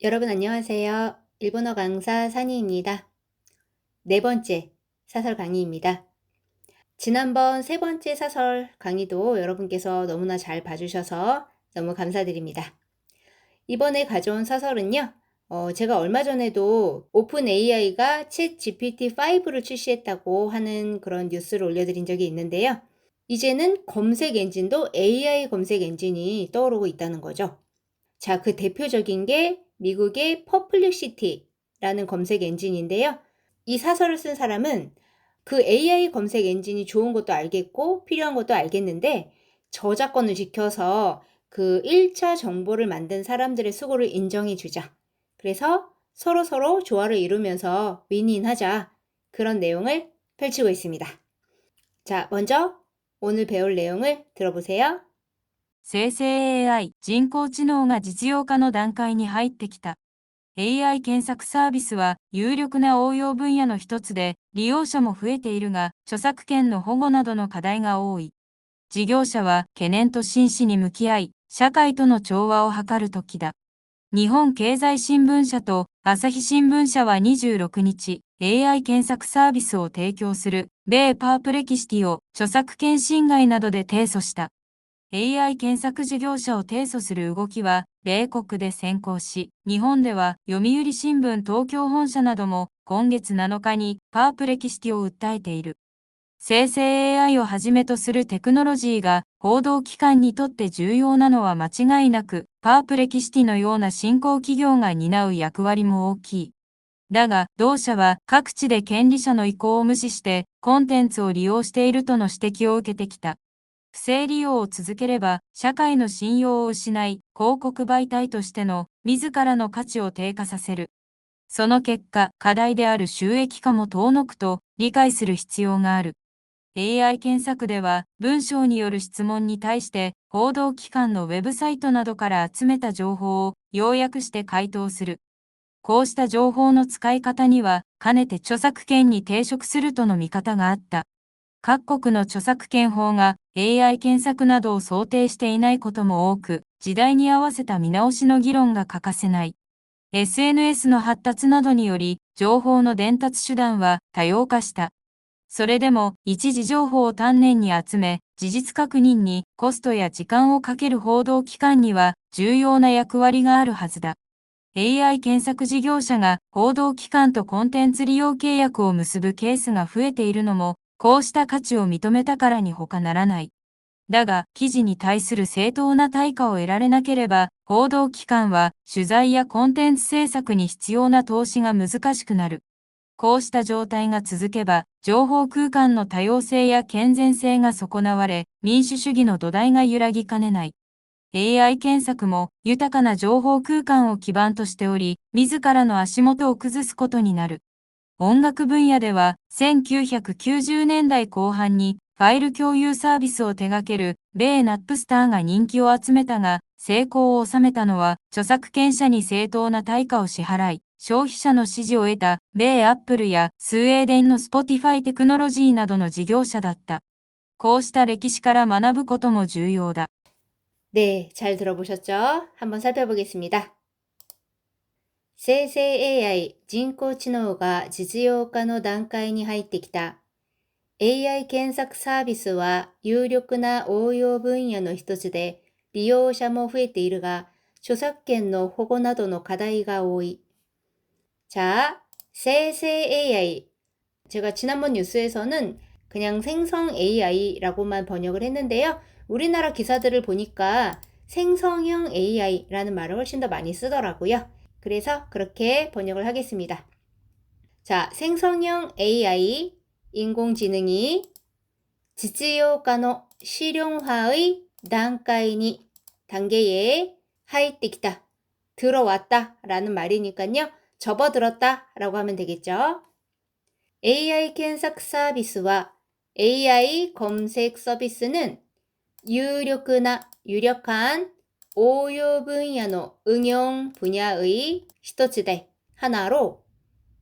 여러분 안녕하세요. 일본어 강사 산이입니다. 네 번째 사설 강의입니다. 지난번 세 번째 사설 강의도 여러분께서 너무나 잘 봐주셔서 너무 감사드립니다. 이번에 가져온 사설은요. 제가 얼마 전에도 오픈 AI가 챗 GPT-5를 출시했다고 하는 그런 뉴스를 올려드린 적이 있는데요. 이제는 검색 엔진도 AI 검색 엔진이 떠오르고 있다는 거죠. 자, 그 대표적인 게 미국의 퍼플렉시티라는 검색 엔진인데요. 이 사설을 쓴 사람은 그 AI 검색 엔진이 좋은 것도 알겠고 필요한 것도 알겠는데 저작권을 지켜서 그 1차 정보를 만든 사람들의 수고를 인정해 주자. 그래서 서로서로 조화를 i루면서 윈윈하자. 그런 내용을 펼치고 있습니다. 자, 먼저 오늘 배울 내용을 들어보세요.生成 AI、人工知能が実用化の段階に入ってきた。AI 検索サービスは有力な応用分野の一つで、利用者も増えているが、著作権の保護などの課題が多い。事業者は懸念と真摯に向き合い、社会との調和を図る時だ。日本経済新聞社と朝日新聞社は26日、AI 検索サービスを提供する米パープレキシティを著作権侵害などで提訴した。AI 検索事業者を提訴する動きは、米国で先行し、日本では読売新聞東京本社なども今月7日にパープレキシティを訴えている。生成 AI をはじめとするテクノロジーが報道機関にとって重要なのは間違いなく、パープレキシティのような新興企業が担う役割も大きい。だが、同社は各地で権利者の意向を無視してコンテンツを利用しているとの指摘を受けてきた。不正利用を続ければ、社会の信用を失い、広告媒体としての自らの価値を低下させる。その結果、課題である収益化も遠のくと理解する必要がある。AI 検索では、文章による質問に対して、報道機関のウェブサイトなどから集めた情報を要約して回答する。こうした情報の使い方には、かねて著作権に抵触するとの見方があった。各国の著作権法が AI 検索などを想定していないことも多く、時代に合わせた見直しの議論が欠かせない。SNS の発達などにより、情報の伝達手段は多様化した。それでも、一時情報を丹念に集め、事実確認にコストや時間をかける報道機関には重要な役割があるはずだ。AI 検索事業者が報道機関とコンテンツ利用契約を結ぶケースが増えているのも、こうした価値を認めたからに他ならない。だが、記事に対する正当な対価を得られなければ、報道機関は取材やコンテンツ制作に必要な投資が難しくなる。こうした状態が続けば、情報空間の多様性や健全性が損なわれ、民主主義の土台が揺らぎかねない。AI 検索も豊かな情報空間を基盤としており、自らの足元を崩すことになる。音楽分野では、1990年代後半にファイル共有サービスを手掛ける米ナップスターが人気を集めたが、成功を収めたのは著作権者に正当な対価を支払い、消費者の支持を得た米アップルやスウェーデンのスポティファイテクノロジーなどの事業者だった。こうした歴史から学ぶことも重要だ。네, 잘 들어보셨죠? 한번 살펴보겠습니다.生成 AI 人工知能が実用化の段階に入ってきた。AI 検索サービスは有力な応用分野の一つで、利用者も増えているが、著作権の保護などの課題が多い。자,生成 AI. 제가 지난번 뉴스에서는 그냥 생성 AI라고만 번역을 했는데요. 우리나라 기사들을 보니까 생성형 AI라는 말을 훨씬 더 많이 쓰더라고요. 그래서 그렇게 번역을 하겠습니다. 자, 생성형 AI, 인공지능이 지지효과의 실용화의 단계에 하이테키다, 들어왔다 라는 말이니까요. 접어들었다 라고 하면 되겠죠. AI検索 서비스와 AI 검색 서비스는 유력한応用 분야의 응용 분야의 一つで 하나로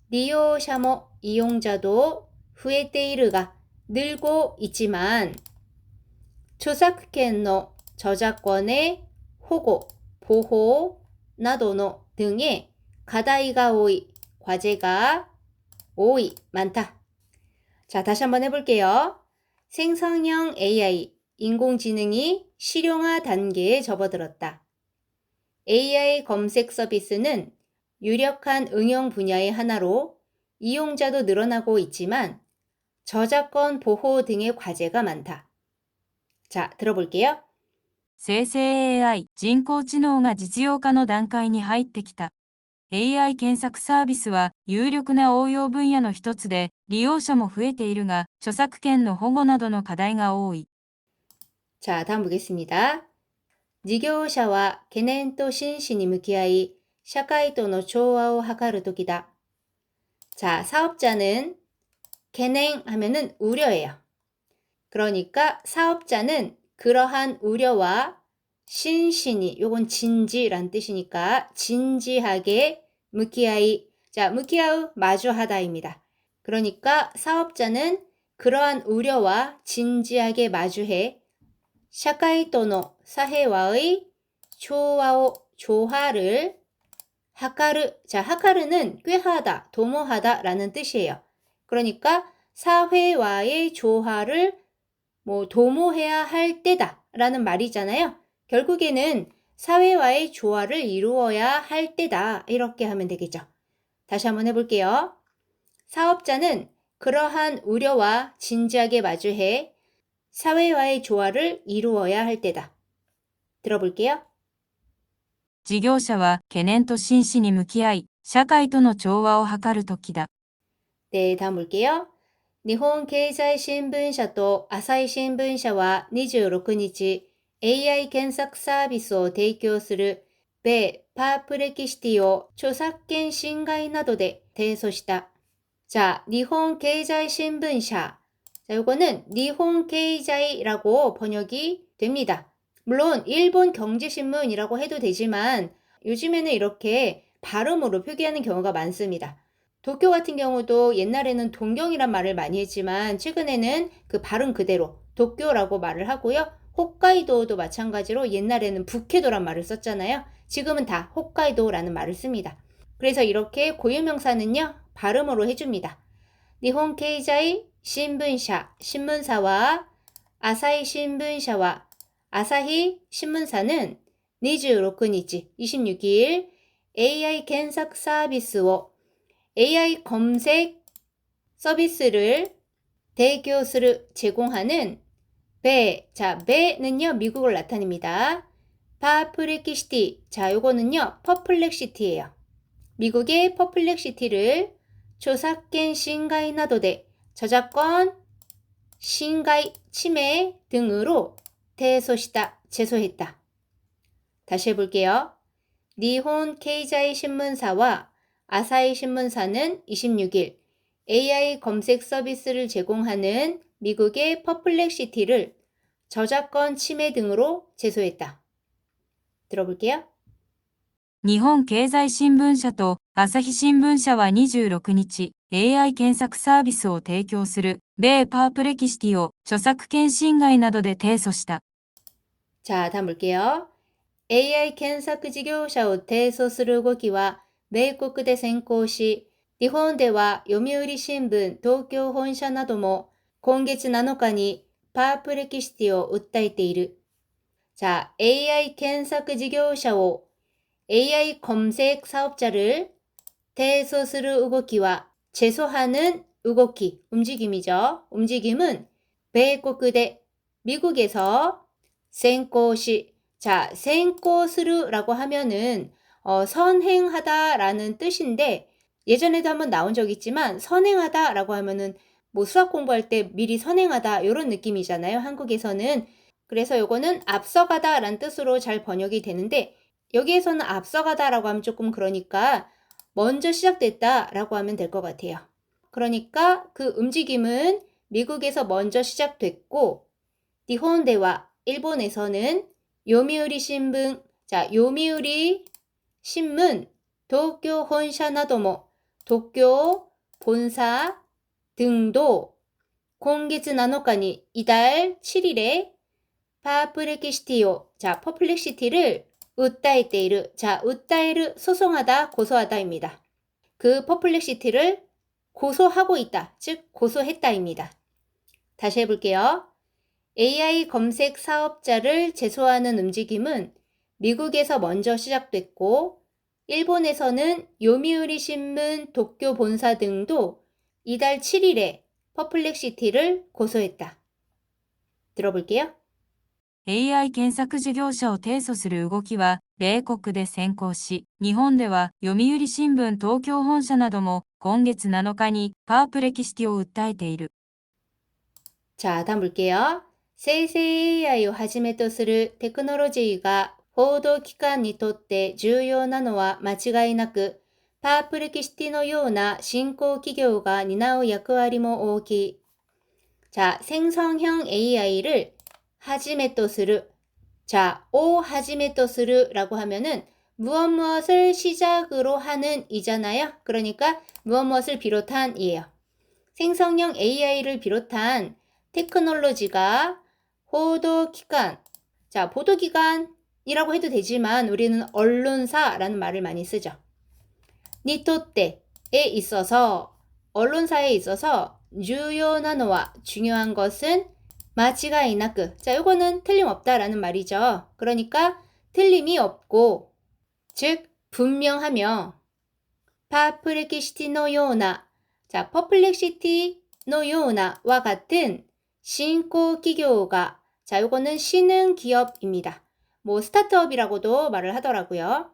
利用者も 이용자도 増えているが 늘고 있지만著作権の 저작권의 보호, 나도의 등의 가다이가 오이, 과제가 오이, 많다. 자, 다시 한번 해볼게요. 생성형 AI, 인공지능이 실용화 단계에 접어들었다. AI 검색 서비스는 유력한 응용 분야의 하나로 이용자도 늘어나고 있지만 저작권 보호 등의 과제가 많다. 자, 들어볼게요. 生成 AI、人工知能が実用化の段階に入ってきた。AI 検索サービスは有力な応用分野の一つで、利用者も増えているが、著作権の保護などの課題が多い。 자, 다음 보겠습니다. 事業者は懸念と真摯に向き合い、社会との調和を図る時だ. 자, 사업자는懸念 하면은 우려예요. 그러니까 사업자는 그러한 우려와 신신이, 요건 진지란 뜻이니까 진지하게 무키아이, 자, 무키아우 마주하다입니다. 그러니까 사업자는 그러한 우려와 진지하게 마주해 샤카이토노 사회와의 조화를 하카르, 자, 하카르는 꾀하다, 도모하다 라는 뜻이에요. 그러니까 사회와의 조화를 도모해야 할 때다 라는 말이잖아요. 결국에는 사회와의 조화를 이루어야 할 때다 이렇게 하면 되겠죠. 다시 한번 해볼게요. 사업자는 그러한 우려와 진지하게 마주해 사회와의 조화를 이루어야 할 때다. 들어볼게요. 事業者は懸念と真摯に向き合い、社会との調和を図る時だ。 네, 다음 볼게요. 일본経済新聞社と朝日新聞社は26日、AI 検索サービスを提供する米パープレキシティを著作権侵害などで提訴した. 자, 일본経済新聞社. 자, 요거는 일본経済라고 번역이 됩니다. 물론 일본 경제신문이라고 해도 되지만 요즘에는 이렇게 발음으로 표기하는 경우가 많습니다. 도쿄 같은 경우도 옛날에는 동경이란 말을 많이 했지만 최근에는 그 발음 그대로 도쿄라고 말을 하고요. 홋카이도도 마찬가지로 옛날에는 북해도란 말을 썼잖아요. 지금은 다 홋카이도라는 말을 씁니다. 그래서 이렇게 고유명사는요. 발음으로 해줍니다. 일본 케이자이 신문사, 신문사와 아사히 신문사와 아사히 신문사는 26日, 26일 AI検索 서비스をAI 검색 서비스를 대교수를 제공하는 자, 배는요, 미국을 나타냅니다. 파플렉시티, 자, 요거는요, 퍼플렉시티예요. 미국의 퍼플렉시티를著作権 侵害 나도대, 저작권侵害, 침해 등으로 대소시다, 제소했다. 다시 해볼게요. 니혼 케이자이 신문사와 아사히 신문사는 26일 AI 검색 서비스를 제공하는 미국의 퍼플렉시티를 저작권 침해 등으로 제소했다. 들어볼게요. 日本経済新聞社と朝日新聞社は26日、AI 検索サービスを提供する米パープレキシティを著作権侵害などで提訴した。 자, 다음 볼게요. AI 検索事業者を提訴する動きは米国で先行し、日本では読売新聞東京本社なども今月7日にパープレキシティを訴えている。 자, AI 検索事業者を AI 검색 사업자를 대소스르 우고키와 제소하는 우고키, 움직임이죠. 움직임은 베이코크대, 미국에서 센코시, 자, 센코스르라고 하면은 선행하다라는 뜻인데 예전에도 한번 나온 적 있지만 선행하다라고 하면은 뭐 수학 공부할 때 미리 선행하다 이런 느낌이잖아요. 한국에서는. 그래서 요거는 앞서가다라는 뜻으로 잘 번역이 되는데 여기에서는 앞서가다라고 하면 조금 그러니까 먼저 시작됐다라고 하면 될 것 같아요. 그러니까 그 움직임은 미국에서 먼저 시작됐고 니혼대와 일본에서는 요미우리 신문, 자, 요미우리 신문, 도쿄 혼샤 나도모, 도쿄 본사 등도 공개즈 나노카니 이달 7일에 파플렉시티요, 자, 퍼플렉시티를 우따에테이르. 자, 우따에르 소송하다, 고소하다입니다. 그 퍼플렉시티를 고소하고 있다, 즉 고소했다입니다. 다시 해볼게요. AI 검색 사업자를 제소하는 움직임은 미국에서 먼저 시작됐고 일본에서는 요미우리 신문, 도쿄 본사 등도 이달 7일에 퍼플렉시티를 고소했다. 들어볼게요. AI 検索事業者を提訴する動きは、米国で先行し、日本では読売新聞東京本社なども今月7日にパープレキシティを訴えている。 자, 다음 볼게요. 생成 AI をはじめとするテクノロジーが報道機関にとって重要なのは間違いなく、パープレキシティのような新興企業が担う役割も大きい。 자, 생성형 AI를 はじめとする. 자, 오 はじめとする라고 하면은 무엇을 시작으로 하는 이잖아요. 그러니까 무엇을 비롯한 이에요. 생성형 AI를 비롯한 테크놀로지가 보도기관, 자, 보도기관이라고 해도 되지만 우리는 언론사라는 말을 많이 쓰죠. 니토떼에 있어서, 언론사에 있어서 주요나노와 중요한 것은 마치가이나크. 자, 요거는 틀림없다라는 말이죠. 그러니까 틀림이 없고, 즉 분명하며 파프레키시티노 요나, 자, 퍼플렉시티노 요나와 같은 신고 기교가, 자, 요거는 신흥 기업입니다. 뭐 스타트업이라고도 말을 하더라고요.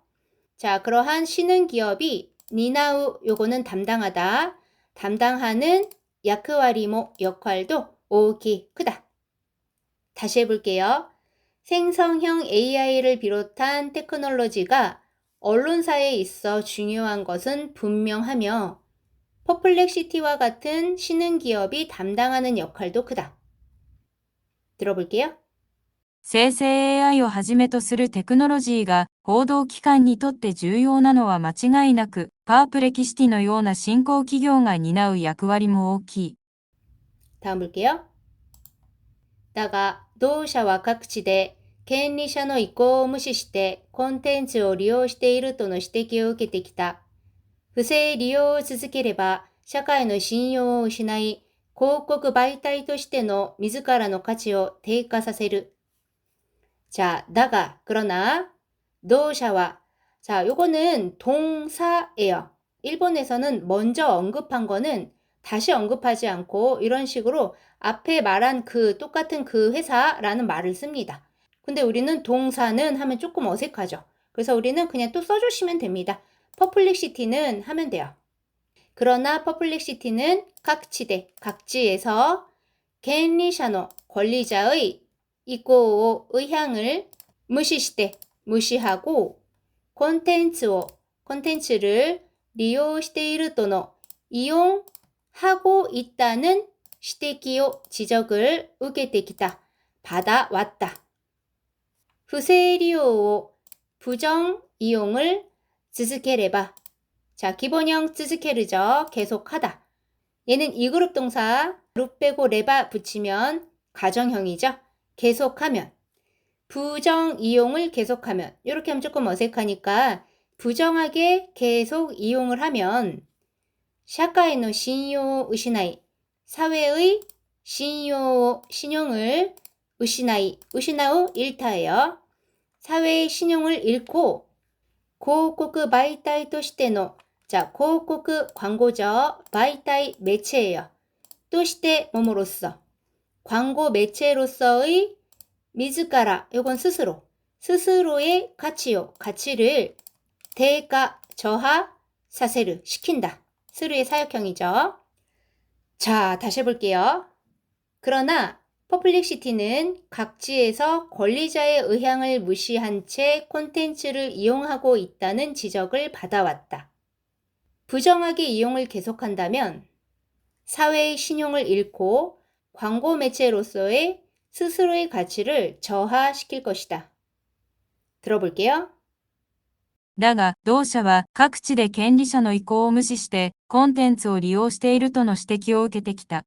자, 그러한 신흥 기업이 니나우, 요거는 담당하다, 담당하는 야크와리모, 역할도 오키, 크다. 다시 해볼게요. 생성형 AI를 비롯한 테크놀로지가 언론사에 있어 중요한 것은 분명하며 퍼플렉시티와 같은 신흥 기업이 담당하는 역할도 크다. 들어볼게요. 生成 AI をはじめとするテクノロジーが報道機関にとって重要なのは間違いなく、パープレキシティのような新興企業が担う役割も大きい。 다음 볼게요. だが、同社は各地で権利者の意向を無視してコンテンツを利用しているとの指摘を受けてきた。不正利用を続ければ社会の信用を失い、広告媒体としての自らの価値を低下させる。 자, 다가, 그러나, 도샤와. 자, 요거는 동사예요. 일본에서는 먼저 언급한 거는 다시 언급하지 않고 이런 식으로 앞에 말한 그 똑같은 그 회사라는 말을 씁니다. 근데 우리는 동사는 하면 조금 어색하죠. 그래서 우리는 그냥 또 써주시면 됩니다. 퍼플렉시티는 하면 돼요. 그러나 퍼플렉시티는 각지대, 각지에서 겐리샤노, 권리자의 이고 의향을 무시시대, 무시하고 콘텐츠を, 콘텐츠를 리요시테이르도노, 이용하고 있다는 시대기요 지적을 우게테키다, 받아왔다. 부세리오, 부정 이용을 즈즈케레바. 자, 기본형 즈즈케르죠. 계속하다. 얘는 2그룹 동사 루 빼고 레바 붙이면 가정형이죠. 계속하면. 부정 이용을 계속하면. 이렇게 하면 조금 어색하니까 부정하게 계속 이용을 하면 샤카이노 신요 우시나이. 사회의 신요, 신용을 우시나이. 우시나우 잃다예요. 사회의 신용을 잃고 고코크 바이타이としての 자, 고코크 광고죠. 바이타이 매체예요. 또して 뭐뭐로써 광고 매체로서의 미즈가라, 요건 스스로, 스스로의 가치요, 가치를 대가, 저하, 사세르, 시킨다. 스루의 사역형이죠. 자, 다시 해볼게요. 그러나 퍼플렉시티는 각지에서 권리자의 의향을 무시한 채 콘텐츠를 이용하고 있다는 지적을 받아왔다. 부정하게 이용을 계속한다면 사회의 신용을 잃고 광고 매체로서의 스스로의 가치를 저하시킬 것이다. 들어볼게요. だが、同社は各地で権利者の意向を無視してコンテンツを利用しているとの指摘を受けてきた。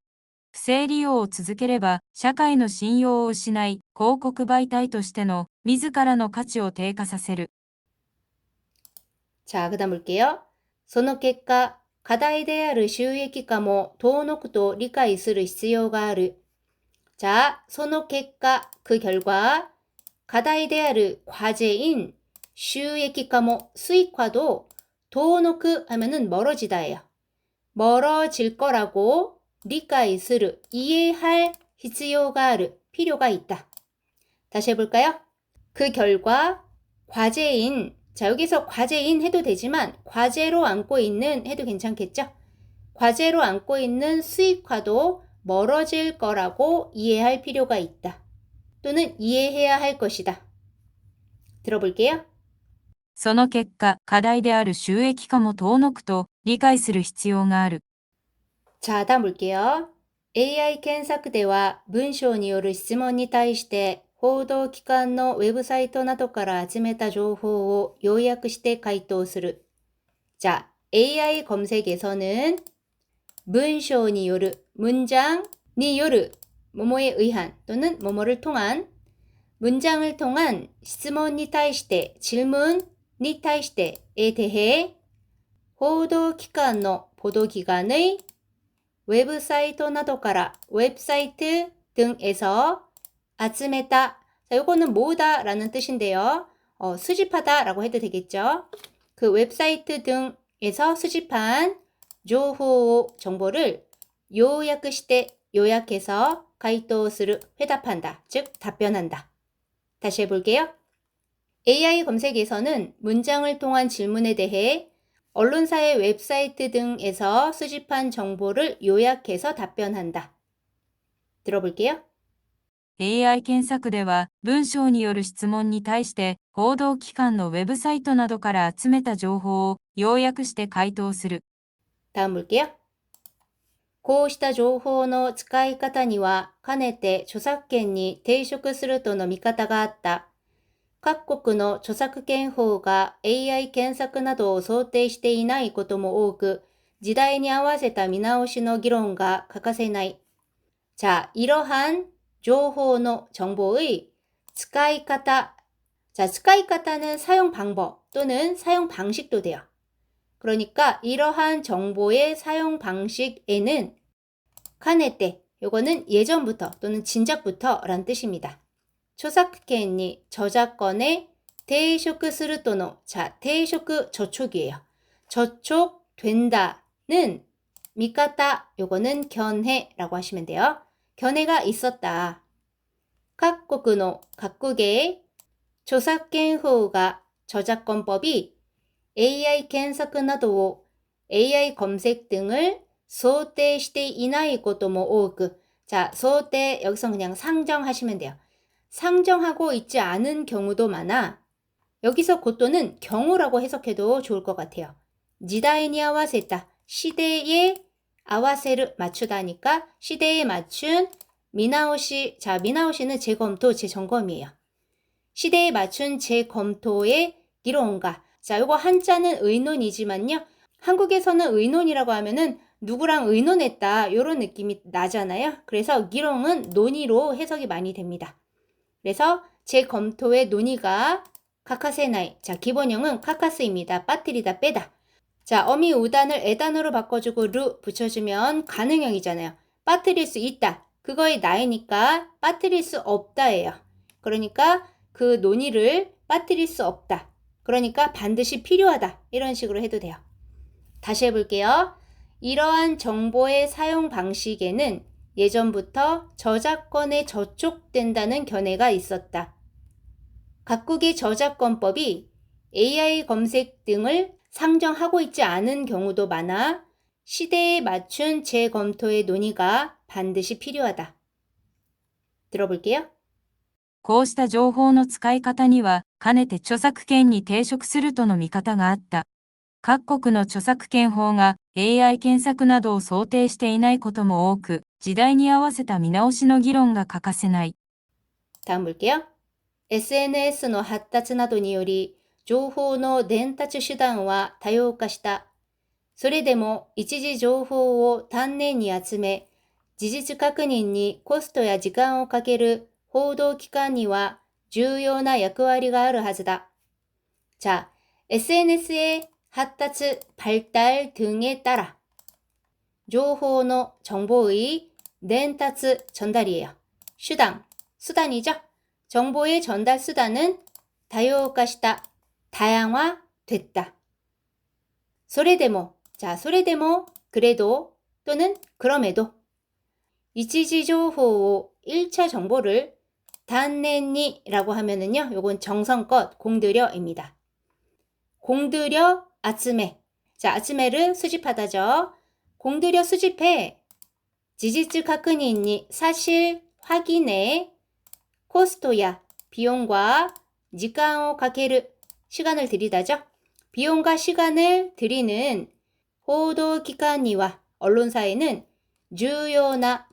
不正利用を続ければ、社会の信用を失い、広告媒体としての自らの価値を低下させる。자, 그 다음 볼게요. その結果、課題である収益化も遠のくと理解する必要がある. 자, その結果, 그 결과, 課題である과제인収益化も수익화도 도노크 하면은 멀어지다예요. 멀어질 거라고 理解する 이해할 必要がある 필요가 있다. 다시 해볼까요? 그 결과 과제인 자 여기서 과제인 해도 되지만 과제로 안고 있는 해도 괜찮겠죠? 과제로 안고 있는 수익화도 멀어질 거라고 이해할 필요가 있다. 또는 이해해야 할 것이다. 들어볼게요. その結果、課題である収益化も遠のくと理解する必要がある。 자, 다음 볼게요. AI 検索では文章による質問に対して報道機関のウェブサイトなどから集めた情報を要約して回答する. 자, AI 검색에서는 문쇼니 요르, 문장니 요르, 뭐뭐에 의한 또는 뭐뭐를 통한 문장을 통한質問に対して 질문니 対して 에 대해報道機関の 보도기관의 웹사이트 などから 웹사이트 등에서 集めた 자, 요거는 모으다 라는 뜻인데요. 수집하다 라고 해도 되겠죠. 그 웹사이트 등에서 수집한 정보를 요약해서 回答する 회답한다. 즉 답변한다. 다시 해볼게요. AI 검색에서는 문장을 통한 질문에 대해 언론사의 웹사이트 등에서 수집한 정보를 요약해서 답변한다. 들어볼게요. AI 検索では、文章による質問に対して、報道機関のウェブサイトなどから集めた情報を要約して回答する。 다음 볼게요. こうした情報の使い方には、かねて著作権に抵触するとの見方があった。各国の著作権法が AI 検索などを想定していないことも多く、時代に合わせた見直しの議論が欠かせない。 자, 이러한 정보의 使い方. 자, 使い方는 사용 방법 또는 사용 방식도 돼요. 그러니까 이러한 정보의 사용 방식에는 카네테, 요거는 예전부터 또는 진작부터 라는 뜻입니다. 초사크켄이 저작권에 대쇼크스르토노. 자, 대쇼크 저촉이에요. 저촉된다는 미카타, 요거는 견해라고 하시면 돼요. 견해가 있었다. 각국의 조사権法가 저작권법이 AI 検索などを AI 검색 등을 想定していないことも多く 자, 想定 여기서 그냥 상정하시면 돼요. 상정하고 있지 않은 경우도 많아. 여기서 고또는 경우라고 해석해도 좋을 것 같아요. 지다이니 아와세타. 시대에 아와세를 맞추다니까 시대에 맞춘 미나오시. 자, 미나오시는 재검토, 재점검이에요. 시대에 맞춘 재검토의 기론가. 자, 요거 한자는 의논이지만요. 한국에서는 의논이라고 하면은 누구랑 의논했다 요런 느낌이 나잖아요. 그래서 기롱은 논의로 해석이 많이 됩니다. 그래서 재검토의 논의가 카카세나이. 자, 기본형은 카카스입니다. 빠뜨리다, 빼다. 자, 어미 우단을 에단으로 바꿔주고 루 붙여주면 가능형이잖아요. 빠뜨릴 수 있다. 그거의 나이니까 빠뜨릴 수 없다예요. 그러니까 그 논의를 빠뜨릴 수 없다. 그러니까 반드시 필요하다. 이런 식으로 해도 돼요. 다시 해볼게요. 이러한 정보의 사용 방식에는 예전부터 저작권에 저촉된다는 견해가 있었다. 각국의 저작권법이 AI 검색 등을 상정하고 있지 않은 경우도 많아 시대에 맞춘 재검토의 논의가 반드시 필요하다. 들어볼게요. こうした情報の使い方には、かねて著作権に抵触するとの見方があった。各国の著作権法が AI 検索などを想定していないことも多く、時代に合わせた見直しの議論が欠かせない。 다음 볼게요. SNS の発達などにより、情報の伝達手段は多様化した。それでも一時情報を丹念に集め、事実確認にコストや時間をかける報道機関には重要な役割があるはずだ。자, SNS의発達, 발달 등에 따라 정보의伝達, 전달이에요. 수단이죠. 정보의 전달 수단은 다양화시다, 다양화됐다. それでも, 그래도 또는 그럼에도 이치지 정보, 1차 정보를 단내니라고 하면은요, 요건 정성껏 공들여입니다. 공들여 아츠메. 자, 아츠메를 수집하다죠. 공들여 수집해. 지지츠 카크니니 사실 확인에 코스토야 비용과 지간을 가케르 시간을 들이다죠. 비용과 시간을 들이는 호도기관이와 언론사에는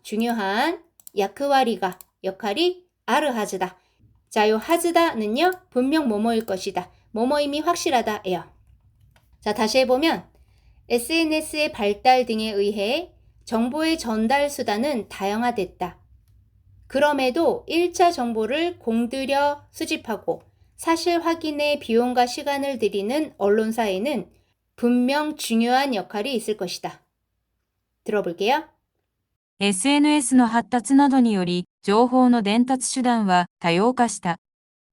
중요한 역할이 아르 하즈다. 자, 요 하즈다는요, 분명 뭐뭐일 것이다. 뭐뭐임이 확실하다예요. 자, 다시 해보면 SNS의 발달 등에 의해 정보의 전달 수단은 다양화됐다. 그럼에도 1차 정보를 공들여 수집하고 사실 확인에 비용과 시간을 들이는 언론사에는 분명 중요한 역할이 있을 것이다. 들어볼게요. SNS の発達などにより、情報の伝達手段は多様化した。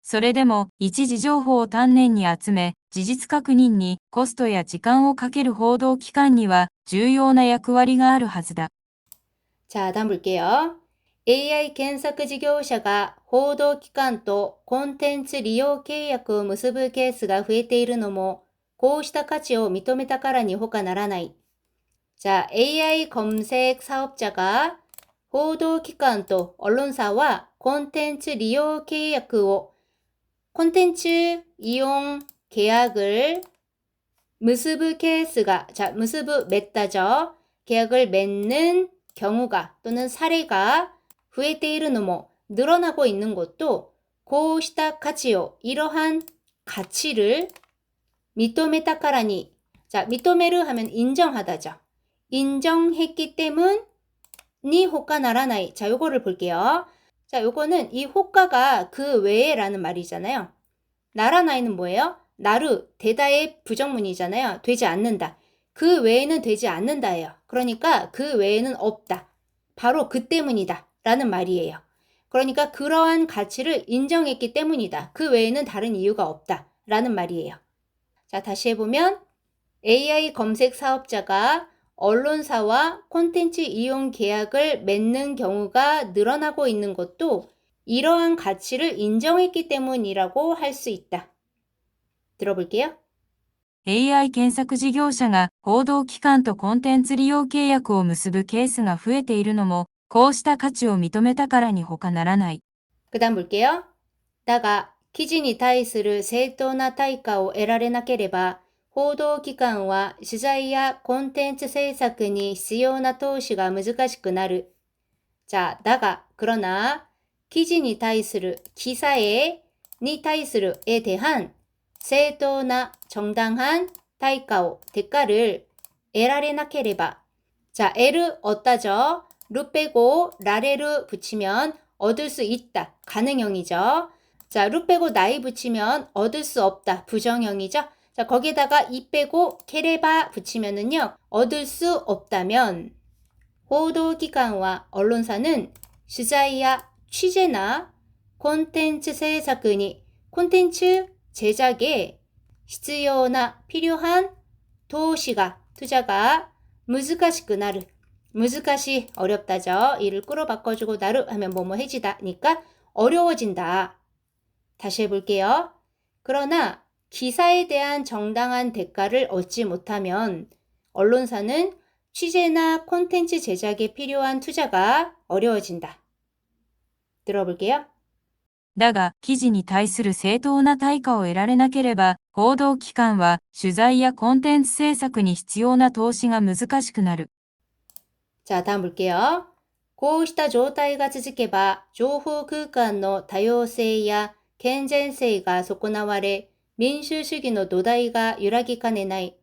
それでも、一時情報を丹念に集め、事実確認にコストや時間をかける報道機関には重要な役割があるはずだ。자, 다음 볼게요. AI 検索事業者が報道機関とコンテンツ利用契約を結ぶケースが増えているのも、こうした価値を認めたからに他ならない。 자, AI 검색 사업자가報道機関또 언론사와 콘텐츠 리오 계약을 콘텐츠 이용 계약을 무스부 케이스가 자, 무스부 맺다죠. 계약을 맺는 경우가 또는 사례가 후에테이르노모 늘어나고 있는 것도 고시다 가치요. 이러한 가치를 미토메타카라니 자, 미토메르 하면 인정하다죠. 인정했기 때문이 호가 나라나이. 자, 요거를 볼게요. 자, 요거는 이 호가가 그 외에라는 말이잖아요. 나라나이는 뭐예요? 나루, 대다의 부정문이잖아요. 되지 않는다. 그 외에는 되지 않는다예요. 그러니까 그 외에는 없다. 바로 그 때문이다. 라는 말이에요. 그러니까 그러한 가치를 인정했기 때문이다. 그 외에는 다른 이유가 없다. 라는 말이에요. 자, 다시 해보면 AI 검색 사업자가 언론사와 콘텐츠 이용 계약을 맺는 경우가 늘어나고 있는 것도 이러한 가치를 인정했기 때문이라고 할 수 있다. 들어볼게요. AI 検索事業者が報道機関とコンテンツ利用契約を結ぶケースが増えているのも、こうした価値を認めたからに他ならない。 그다음 볼게요. だが、記事に対する正当な対価を得られなければ、報道機関は取材やコンテンツ制作に必要な投資が難しくなる。 자, だが, 그러나, 記事に対する, 기사에, 니対する, 에 대한正当な 정당한 대가를 得られなければ. 자, 에르 얻다죠. 루 빼고 라레르 붙이면 얻을 수 있다. 가능형이죠. 자, 루 빼고 나이 붙이면 얻을 수 없다. 부정형이죠. 자, 거기에다가 이 빼고 케레바 붙이면은요. 얻을 수 없다면報道機関와 언론사는取材야 취재나 콘텐츠 제작이 콘텐츠 제작에 必要な 필요한 투자가 難しくなる 무즈카시 어렵다죠. 이를 꾸러 바꿔주고 나루 하면 뭐뭐 해지다니까 어려워진다. 다시 해볼게요. 그러나 기사에 대한 정당한 대가를 얻지 못하면 언론사는 취재나 콘텐츠 제작에 필요한 투자가 어려워진다. 들어볼게요. だが、記事に対する正当な対価を得られなければ、報道機関は取材やコンテンツ制作に必要な投資が難しくなる。 자, 다음 볼게요. こうした状態が続けば、情報空間の多様性や健全性が損なわれ、民主主義の土台が揺らぎかねない。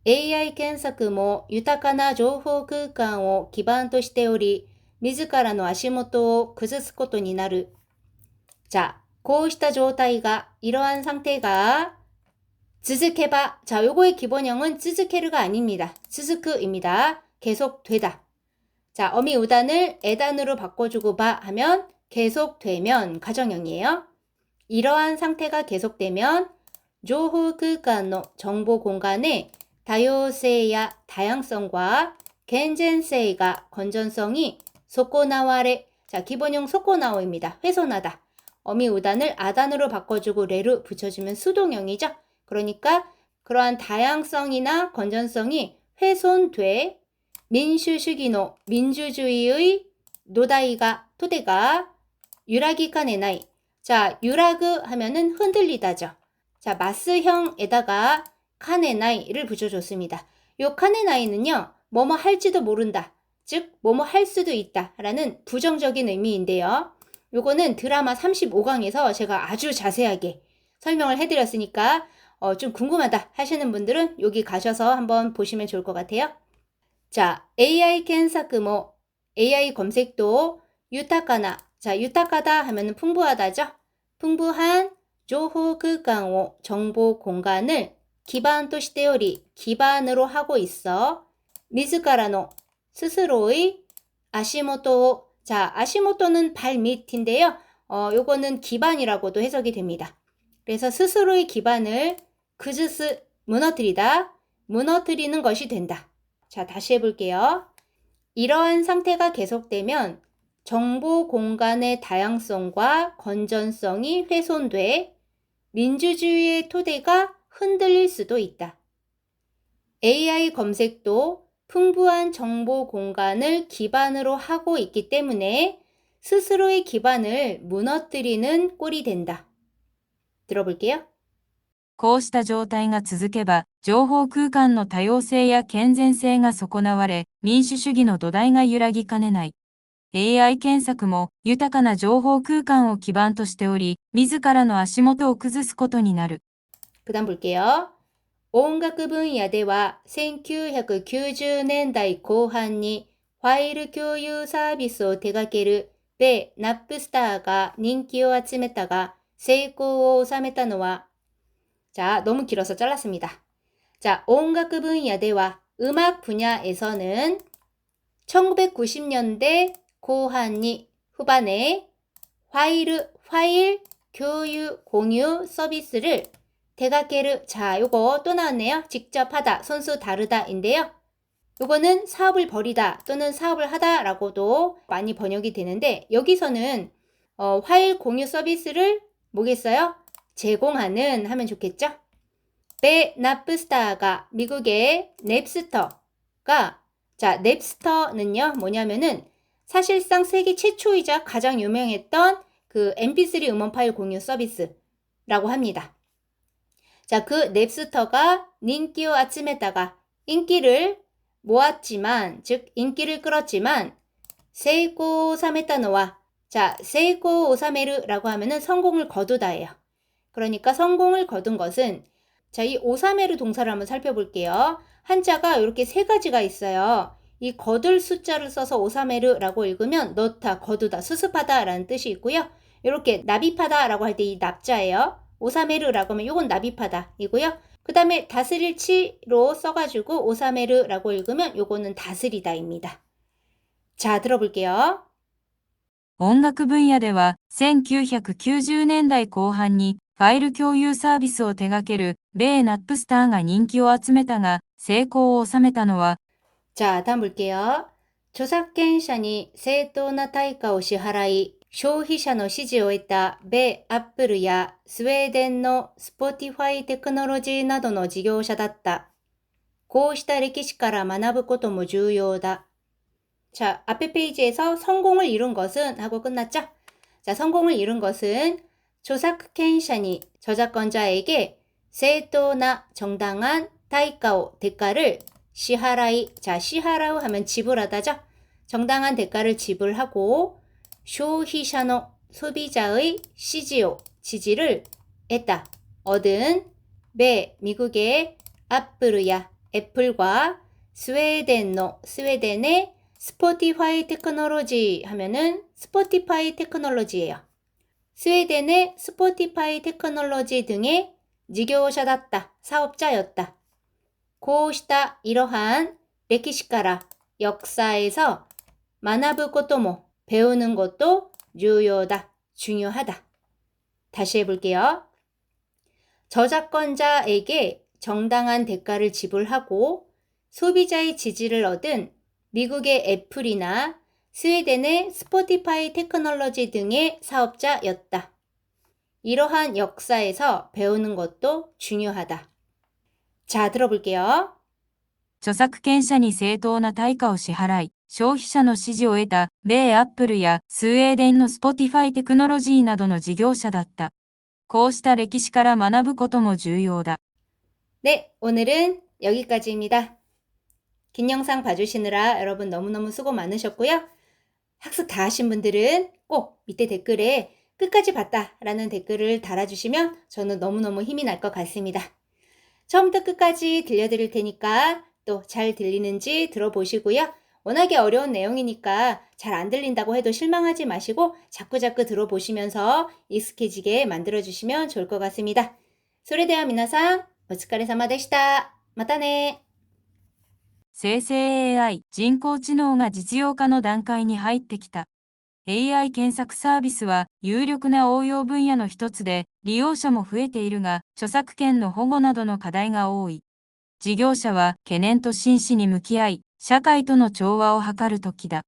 AI 検索も豊かな情報空間を基盤としており、自らの足元を崩すことになる。자, こうした状態が 이러한 상태가 즈즈케바. 자, 요거의 기본형은 즈즈케르가 아닙니다. 즈즈크입니다. 계속되다. 자, 어미 우단을 에단으로 바꿔주고 봐 하면 계속되면 가정형이에요. 이러한 상태가 계속되면 조후空間の 정보 공간의 다요세야 다양성과 겐젠세이가 건전성이 소코나와레. 자, 기본형 소코나오입니다. 훼손하다. 어미 우단을 아단으로 바꿔주고 레로 붙여주면 수동형이죠. 그러니까 그러한 다양성이나 건전성이 훼손돼 민주주의의 민주주의의 노다이가 토대가 유라기 카네나이. 자, 유라그 하면은 흔들리다죠. 자, 마스형에다가 카네나이를 붙여줬습니다. 요 카네나이는요, 뭐뭐 할지도 모른다. 즉, 뭐뭐 할 수도 있다. 라는 부정적인 의미인데요. 요거는 드라마 35강에서 제가 아주 자세하게 설명을 해드렸으니까 좀 궁금하다 하시는 분들은 여기 가셔서 한번 보시면 좋을 것 같아요. 자, AI検索뭐 AI 검색도 유타카나. 자, 유타카다 하면 풍부하다죠. 풍부한 조호空間を 정보 공간을 기반としており 기반으로 하고 있어. 미즈카라노 스스로의 아시모토. 자, 아시모토는 발밑인데요. 요거는 기반이라고도 해석이 됩니다. 그래서 스스로의 기반을 그즈스 무너뜨리다. 무너뜨리는 것이 된다. 자, 다시 해볼게요. 이러한 상태가 계속되면 정보 공간의 다양성과 건전성이 훼손돼 민주주의의 토대가 흔들릴 수도 있다. AI 검색도 풍부한 정보 공간을 기반으로 하고 있기 때문에 스스로의 기반을 무너뜨리는 꼴이 된다. 들어볼게요. こうした状態が続けば、情報空間の多様性や健全性が損なわれ、民主主義の土台が揺らぎかねない。AI 検索も豊かな情報空間を基盤としており、自らの足元を崩すことになる。그다음 볼게요. 音楽分野では1990年代後半にファイル共有サービスを手掛ける米ナップスターが人気を集めたが成功を収めたのは. 자, 너무 길어서 잘랐습니다. 자,音楽분야では 음악 분야에서는 1990년대 고한이 후반에 파일 교유 공유 서비스를 대가게르. 자, 요거 또 나왔네요. 직접 하다, 손수 다르다인데요. 요거는 사업을 벌이다 또는 사업을 하다라고도 많이 번역이 되는데 여기서는 파일 공유 서비스를 뭐겠어요? 제공하는 하면 좋겠죠? 배 납스타가 미국의 넵스터가. 자, 넵스터는요 뭐냐면은 사실상 세계 최초이자 가장 유명했던 그 mp3 음원 파일 공유 서비스라고 합니다. 자, 그 넵스터가 닌기오 아츠메다가 인기를 모았지만, 즉 인기를 끌었지만 세이코 오사메타노와. 자, 세이코 오사메르라고 하면은 성공을 거두다예요. 그러니까 성공을 거둔 것은, 자, 이 오사메르 동사를 한번 살펴볼게요. 한자가 이렇게 세 가지가 있어요. 이 거둘 숫자를 써서 오사메르라고 읽으면 넣다, 거두다, 수습하다 라는 뜻이 있고요. 이렇게 납입하다 라고 할 때 이 납자예요. 오사메르라고 하면 이건 납입하다 이고요. 그 다음에 다스릴 치로 써가지고 오사메르라고 읽으면 요거는 다스리다입니다. 자, 들어볼게요. 音楽分野では1990年代後半にファイル共有サービスを手掛ける米ナップスターが人気を集めたが成功を収めたのは. 자, 다음 볼게요.著作権者に正当な対価を支払い消費者の支持を得た米アップルやスウェーデンのスポティファイテクノロジーなどの事業者だった。こうした歴史から学ぶことも重要だ. 자, 앞에 페이지에서 성공을 이룬 것은 하고 끝났죠? 자, 성공을 이룬 것은 조사크켄샤니 저작권자에게 세토나 정당한 타이카오 대가를 시하라이. 자, 시하라우 하면 지불하다죠? 정당한 대가를 지불하고 쇼히샤노 소비자의 시지오 지지를 했다. 얻은 배 미국의 아플루야 애플과 스웨덴의 스포티파이 테크놀로지 하면은 스포티파이 테크놀로지예요. 스웨덴의 스포티파이 테크놀로지 등의 지교자였다, 사업자였다. 고시다 이러한 레키시카라 역사에서 만나부 것도 배우는 것도 중요하다, 중요하다. 다시 해볼게요. 저작권자에게 정당한 대가를 지불하고 소비자의 지지를 얻은 미국의 애플이나 스웨덴의 스포티파이 테크놀로지 등의 사업자였다. 이러한 역사에서 배우는 것도 중요하다. 자, 들어볼게요. 著作権者に正当な対価を支払い、消費者の支持を得た、米アップルやスウェーデンのスポティファイテクノロジーなどの事業者だった。こうした歴史から学ぶことも重要だ。네, 오늘은 여기까지입니다. 긴 영상 봐주시느라 여러분 너무너무 수고 많으셨고요. 학습 다 하신 분들은 꼭 밑에 댓글에 끝까지 봤다라는 댓글을 달아주시면 저는 너무너무 힘이 날 것 같습니다. 처음부터 끝까지 들려드릴 테니까 또 잘 들리는지 들어보시고요. 워낙에 어려운 내용이니까 잘 안 들린다고 해도 실망하지 마시고 자꾸자꾸 들어보시면서 익숙해지게 만들어주시면 좋을 것 같습니다. それでは皆さん、お疲れ様でした。またね。生成 AI、人工知能が実用化の段階に入ってきた。AI 検索サービスは有力な応用分野の一つで、利用者も増えているが、著作権の保護などの課題が多い。事業者は懸念と真摯に向き合い、社会との調和を図る時だ。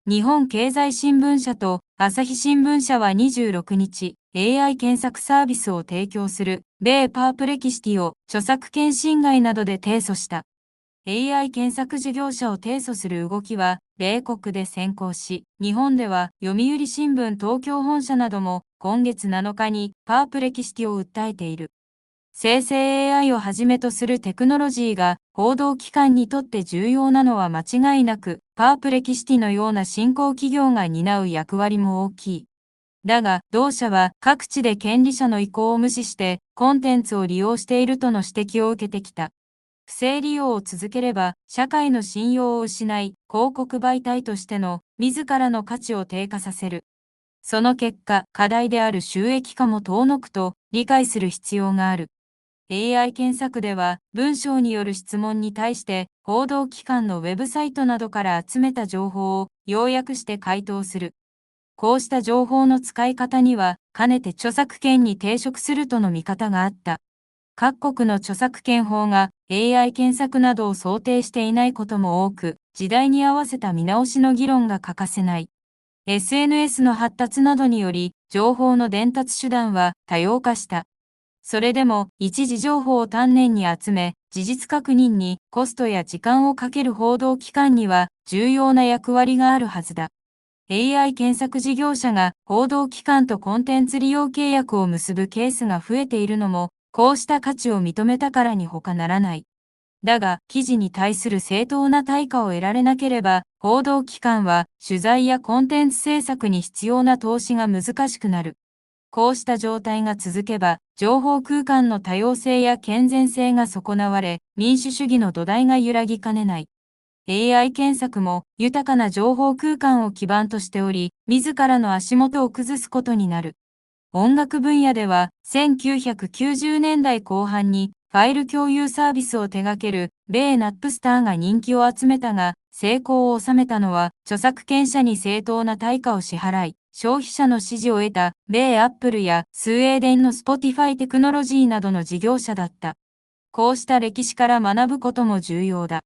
日本経済新聞社と朝日新聞社は26日、AI 検索サービスを提供する米パープレキシティを著作権侵害などで提訴した。AI 検索事業者を提訴する動きは、米国で先行し、日本では読売新聞東京本社なども今月7日にパープレキシティを訴えている。生成 AI をはじめとするテクノロジーが報道機関にとって重要なのは間違いなく、パープレキシティのような新興企業が担う役割も大きい。だが、同社は各地で権利者の意向を無視してコンテンツを利用しているとの指摘を受けてきた。不正利用を続ければ、社会の信用を失い、広告媒体としての自らの価値を低下させる。その結果、課題である収益化も遠のくと理解する必要がある。AI 検索では、文章による質問に対して、報道機関のウェブサイトなどから集めた情報を要約して回答する。こうした情報の使い方には、かねて著作権に抵触するとの見方があった。各国の著作権法が AI 検索などを想定していないことも多く、時代に合わせた見直しの議論が欠かせない。SNS の発達などにより、情報の伝達手段は多様化した。それでも、一時情報を丹念に集め、事実確認にコストや時間をかける報道機関には重要な役割があるはずだ。AI 検索事業者が報道機関とコンテンツ利用契約を結ぶケースが増えているのも、こうした価値を認めたからに他ならない。だが、記事に対する正当な対価を得られなければ、報道機関は取材やコンテンツ制作に必要な投資が難しくなる。こうした状態が続けば、情報空間の多様性や健全性が損なわれ、民主主義の土台が揺らぎかねない。AI 検索も豊かな情報空間を基盤としており、自らの足元を崩すことになる。音楽分野では、1990年代後半にファイル共有サービスを手掛ける米ナップスターが人気を集めたが、成功を収めたのは著作権者に正当な対価を支払い、消費者の支持を得た米アップルやスウェーデンのスポティファイテクノロジーなどの事業者だった。こうした歴史から学ぶことも重要だ。